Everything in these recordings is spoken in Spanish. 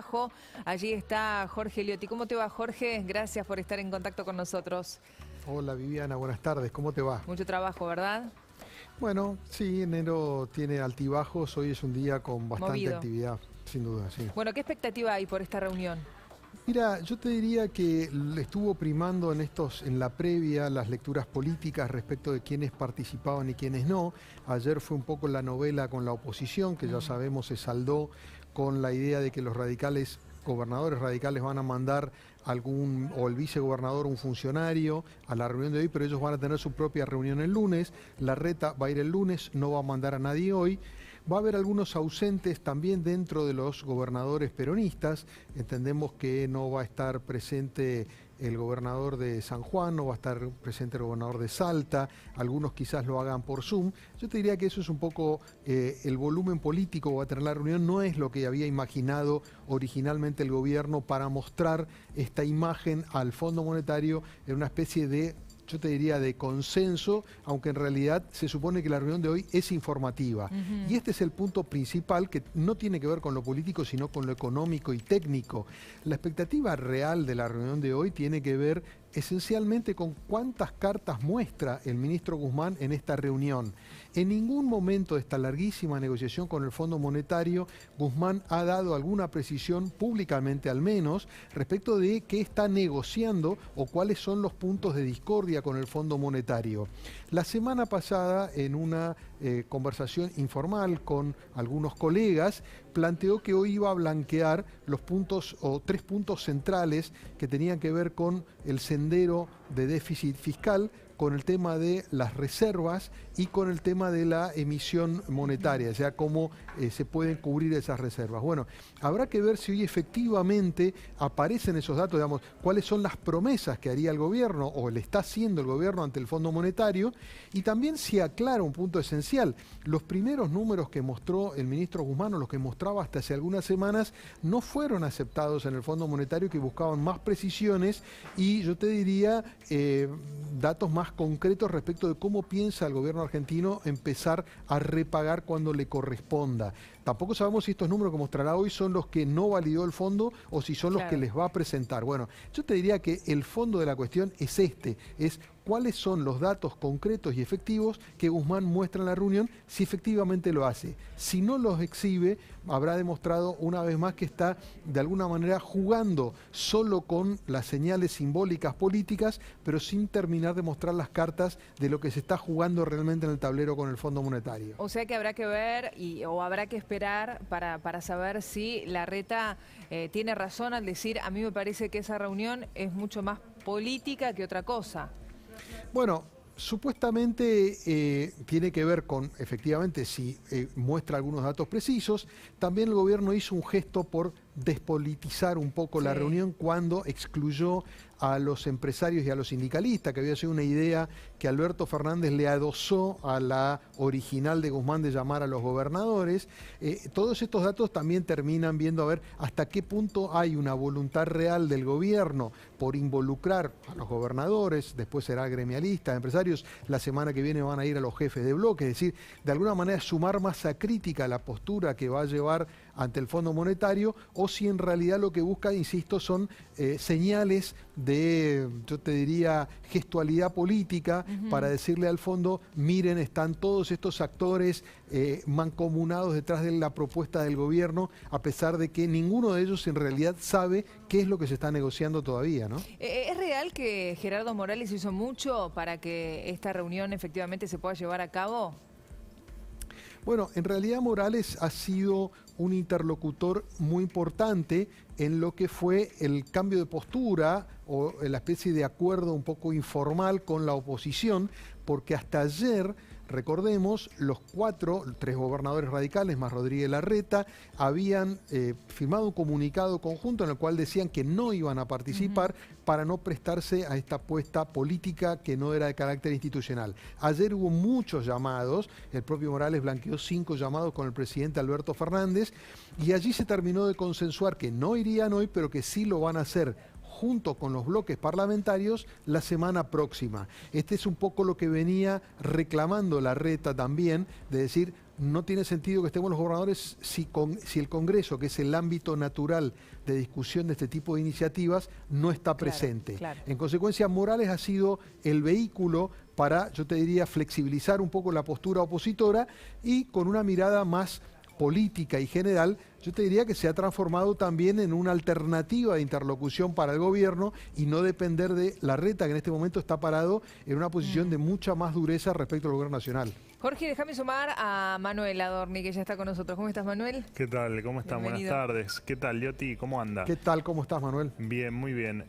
trabajo. Allí está Jorge Liotti. ¿Cómo te va, Jorge? Gracias por estar en contacto con nosotros. Hola Viviana, buenas tardes, ¿cómo te va? Mucho trabajo, ¿verdad? Bueno, sí, enero tiene altibajos, hoy es un día con bastante Movido. actividad, sin duda, sí. Bueno, ¿qué expectativa hay por esta reunión? Mira, yo te diría que estuvo primando en la previa las lecturas políticas respecto de quiénes participaban y quiénes no. Ayer fue un poco la novela con la oposición, que ya sabemos se saldó con la idea de que los gobernadores radicales van a mandar o el vicegobernador, un funcionario a la reunión de hoy, pero ellos van a tener su propia reunión el lunes. Larreta va a ir el lunes, no va a mandar a nadie hoy. Va a haber algunos ausentes también dentro de los gobernadores peronistas. Entendemos que no va a estar presente el gobernador de San Juan, no va a estar presente el gobernador de Salta, algunos quizás lo hagan por Zoom. Yo te diría que eso es un poco el volumen político que va a tener la reunión, no es lo que había imaginado originalmente el gobierno para mostrar esta imagen al Fondo Monetario en una especie de, yo te diría, de consenso, aunque en realidad se supone que la reunión de hoy es informativa. Y este es el punto principal, que no tiene que ver con lo político, sino con lo económico y técnico. La expectativa real de la reunión de hoy tiene que ver esencialmente con cuántas cartas muestra el ministro Guzmán en esta reunión. En ningún momento de esta larguísima negociación con el Fondo Monetario, Guzmán ha dado alguna precisión, públicamente al menos, respecto de qué está negociando o cuáles son los puntos de discordia con el Fondo Monetario. La semana pasada, en una conversación informal con algunos colegas, planteó que hoy iba a blanquear los puntos o 3 puntos centrales que tenían que ver con el sendero de déficit fiscal, con el tema de las reservas y con el tema de la emisión monetaria, o sea, cómo se pueden cubrir esas reservas. Bueno, habrá que ver si hoy efectivamente aparecen esos datos, digamos, cuáles son las promesas que haría el gobierno o le está haciendo el gobierno ante el Fondo Monetario, y también si aclara un punto esencial. Los primeros números que mostró el ministro Guzmán, o los que mostraba hasta hace algunas semanas, no fueron aceptados en el Fondo Monetario, que buscaban más precisiones y yo te diría datos más concretos respecto de cómo piensa el gobierno argentino empezar a repagar cuando le corresponda. Tampoco sabemos si estos números que mostrará hoy son los que no validó el fondo o si son los que les va a presentar. Bueno, yo te diría que el fondo de la cuestión es es cuáles son los datos concretos y efectivos que Guzmán muestra en la reunión, si efectivamente lo hace. Si no los exhibe, habrá demostrado una vez más que está de alguna manera jugando solo con las señales simbólicas políticas, pero sin terminar de mostrar las cartas de lo que se está jugando realmente en el tablero con el Fondo Monetario. O sea que habrá que ver o habrá que esperar para saber si Larreta tiene razón al decir: a mí me parece que esa reunión es mucho más política que otra cosa. Bueno, supuestamente tiene que ver con, efectivamente, si muestra algunos datos precisos. También el gobierno hizo un gesto por despolitizar un poco la reunión cuando excluyó a los empresarios y a los sindicalistas, que había sido una idea que Alberto Fernández le adosó a la original de Guzmán de llamar a los gobernadores. Todos estos datos también terminan viendo a ver hasta qué punto hay una voluntad real del gobierno por involucrar a los gobernadores, después será gremialistas, empresarios, la semana que viene van a ir a los jefes de bloque, es decir, de alguna manera sumar masa crítica a la postura que va a llevar ante el Fondo Monetario, o si en realidad lo que busca, insisto, son señales de, yo te diría, gestualidad política para decirle al fondo: miren, están todos estos actores mancomunados detrás de la propuesta del gobierno, a pesar de que ninguno de ellos en realidad sabe qué es lo que se está negociando todavía, ¿no? ¿Es real que Gerardo Morales hizo mucho para que esta reunión efectivamente se pueda llevar a cabo? Bueno, en realidad Morales ha sido un interlocutor muy importante en lo que fue el cambio de postura o la especie de acuerdo un poco informal con la oposición, porque hasta ayer, recordemos, los 3 gobernadores radicales más Rodríguez Larreta habían firmado un comunicado conjunto en el cual decían que no iban a participar para no prestarse a esta apuesta política que no era de carácter institucional. Ayer hubo muchos llamados, el propio Morales blanqueó 5 llamados con el presidente Alberto Fernández, y allí se terminó de consensuar que no irían hoy, pero que sí lo van a hacer junto con los bloques parlamentarios la semana próxima. Este es un poco lo que venía reclamando Larreta también, de decir, no tiene sentido que estemos los gobernadores si el Congreso, que es el ámbito natural de discusión de este tipo de iniciativas, no está presente. Claro. En consecuencia, Morales ha sido el vehículo para, yo te diría, flexibilizar un poco la postura opositora y con una mirada más política y general, yo te diría que se ha transformado también en una alternativa de interlocución para el gobierno y no depender de Larreta, que en este momento está parado en una posición de mucha más dureza respecto al gobierno nacional. Jorge, déjame sumar a Manuel Adorni, que ya está con nosotros. ¿Cómo estás, Manuel? ¿Qué tal? ¿Cómo están? Bienvenido. Buenas tardes. ¿Qué tal, Lioti? ¿Cómo anda? ¿Qué tal? ¿Cómo estás, Manuel? Bien, muy bien.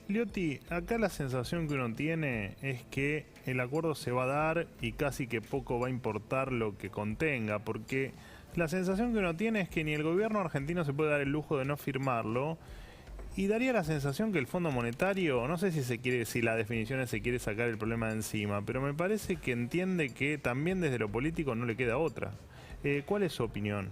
Lioti, acá la sensación que uno tiene es que el acuerdo se va a dar y casi que poco va a importar lo que contenga, porque la sensación que uno tiene es que ni el gobierno argentino se puede dar el lujo de no firmarlo. Y daría la sensación que el Fondo Monetario, no sé si la definición es se quiere sacar el problema de encima, pero me parece que entiende que también desde lo político no le queda otra. ¿Cuál es su opinión?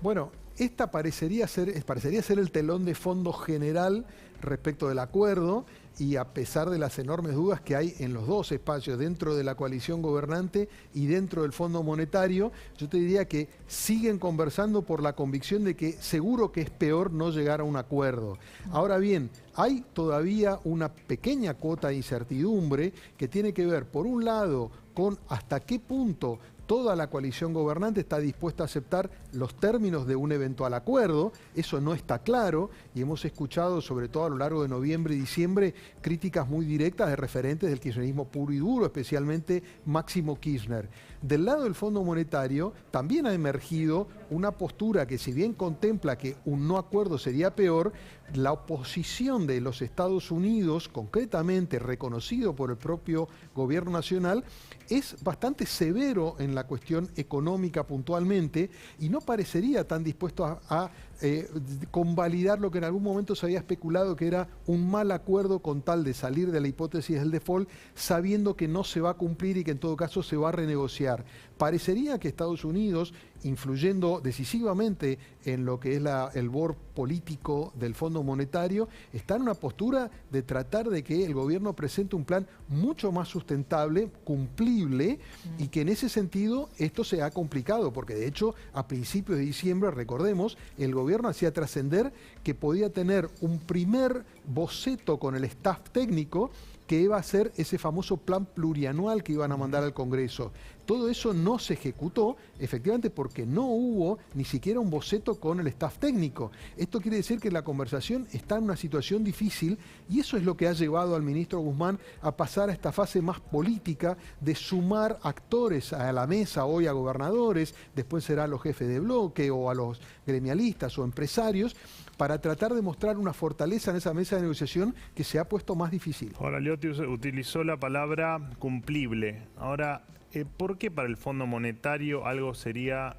Bueno, esta parecería ser el telón de fondo general respecto del acuerdo y a pesar de las enormes dudas que hay en los dos espacios, dentro de la coalición gobernante y dentro del Fondo Monetario, yo te diría que siguen conversando por la convicción de que seguro que es peor no llegar a un acuerdo. Ahora bien, hay todavía una pequeña cuota de incertidumbre que tiene que ver, por un lado, con hasta qué punto toda la coalición gobernante está dispuesta a aceptar los términos de un eventual acuerdo. Eso no está claro y hemos escuchado, sobre todo a lo largo de noviembre y diciembre, críticas muy directas de referentes del kirchnerismo puro y duro, especialmente Máximo Kirchner. Del lado del Fondo Monetario también ha emergido una postura que, si bien contempla que un no acuerdo sería peor, la oposición de los Estados Unidos, concretamente reconocido por el propio gobierno nacional, es bastante severo en la cuestión económica puntualmente y no parecería tan dispuesto a convalidar lo que en algún momento se había especulado que era un mal acuerdo con tal de salir de la hipótesis del default, sabiendo que no se va a cumplir y que en todo caso se va a renegociar. Parecería que Estados Unidos, influyendo decisivamente en lo que es el board político del Fondo Monetario, está en una postura de tratar de que el gobierno presente un plan mucho más sustentable, cumplible, y que en ese sentido esto se ha complicado, porque de hecho a principios de diciembre, recordemos, el gobierno hacía trascender que podía tener un primer boceto con el staff técnico que iba a ser ese famoso plan plurianual que iban a mandar al Congreso. Todo eso no se ejecutó, efectivamente, porque no hubo ni siquiera un boceto con el staff técnico. Esto quiere decir que la conversación está en una situación difícil y eso es lo que ha llevado al ministro Guzmán a pasar a esta fase más política de sumar actores a la mesa, hoy a gobernadores, después será a los jefes de bloque o a los gremialistas o empresarios, para tratar de mostrar una fortaleza en esa mesa de negociación que se ha puesto más difícil. Ahora, Lioti utilizó la palabra cumplible. Ahora, ¿por qué para el Fondo Monetario algo sería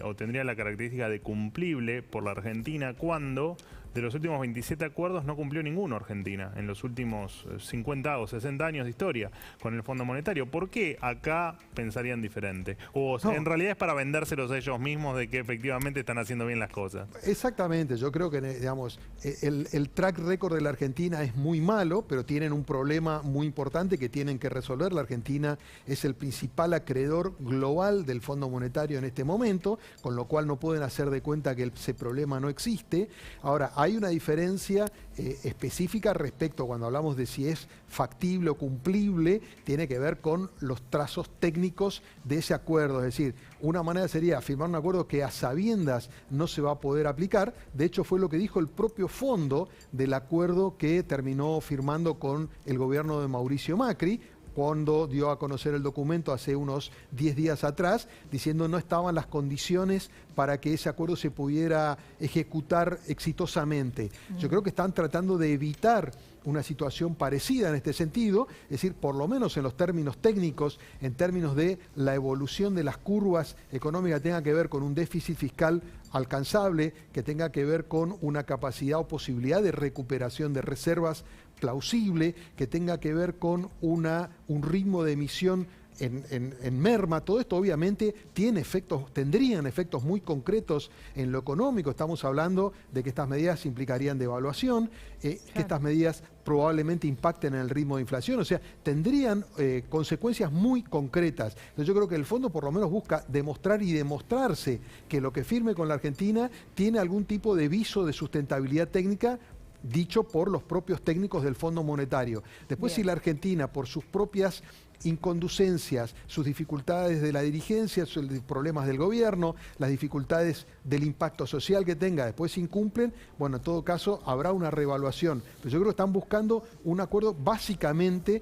o tendría la característica de cumplible por la Argentina cuando de los últimos 27 acuerdos no cumplió ninguno Argentina en los últimos 50 o 60 años de historia con el Fondo Monetario? ¿Por qué acá pensarían diferente? O no, en realidad es para vendérselos a ellos mismos de que efectivamente están haciendo bien las cosas. Exactamente, yo creo que digamos, el track record de la Argentina es muy malo, pero tienen un problema muy importante que tienen que resolver. La Argentina es el principal acreedor global del Fondo Monetario en este momento, con lo cual no pueden hacer de cuenta que ese problema no existe. Ahora, hay una diferencia específica respecto, cuando hablamos de si es factible o cumplible, tiene que ver con los trazos técnicos de ese acuerdo. Es decir, una manera sería firmar un acuerdo que a sabiendas no se va a poder aplicar. De hecho, fue lo que dijo el propio fondo del acuerdo que terminó firmando con el gobierno de Mauricio Macri, cuando dio a conocer el documento hace unos 10 días atrás, diciendo no estaban las condiciones para que ese acuerdo se pudiera ejecutar exitosamente. Yo creo que están tratando de evitar una situación parecida en este sentido, es decir, por lo menos en los términos técnicos, en términos de la evolución de las curvas económicas, tenga que ver con un déficit fiscal alcanzable, que tenga que ver con una capacidad o posibilidad de recuperación de reservas plausible, que tenga que ver con un ritmo de emisión en merma. Todo esto obviamente tendrían efectos muy concretos en lo económico. Estamos hablando de que estas medidas implicarían devaluación, que estas medidas probablemente impacten en el ritmo de inflación, o sea, tendrían consecuencias muy concretas. Entonces yo creo que el fondo por lo menos busca demostrar y demostrarse que lo que firme con la Argentina tiene algún tipo de viso de sustentabilidad técnica dicho por los propios técnicos del Fondo Monetario. Después, si la Argentina, por sus propias inconducencias, sus dificultades de la dirigencia, sus problemas del gobierno, las dificultades del impacto social que tenga, después incumplen, bueno, en todo caso habrá una reevaluación. Pero yo creo que están buscando un acuerdo básicamente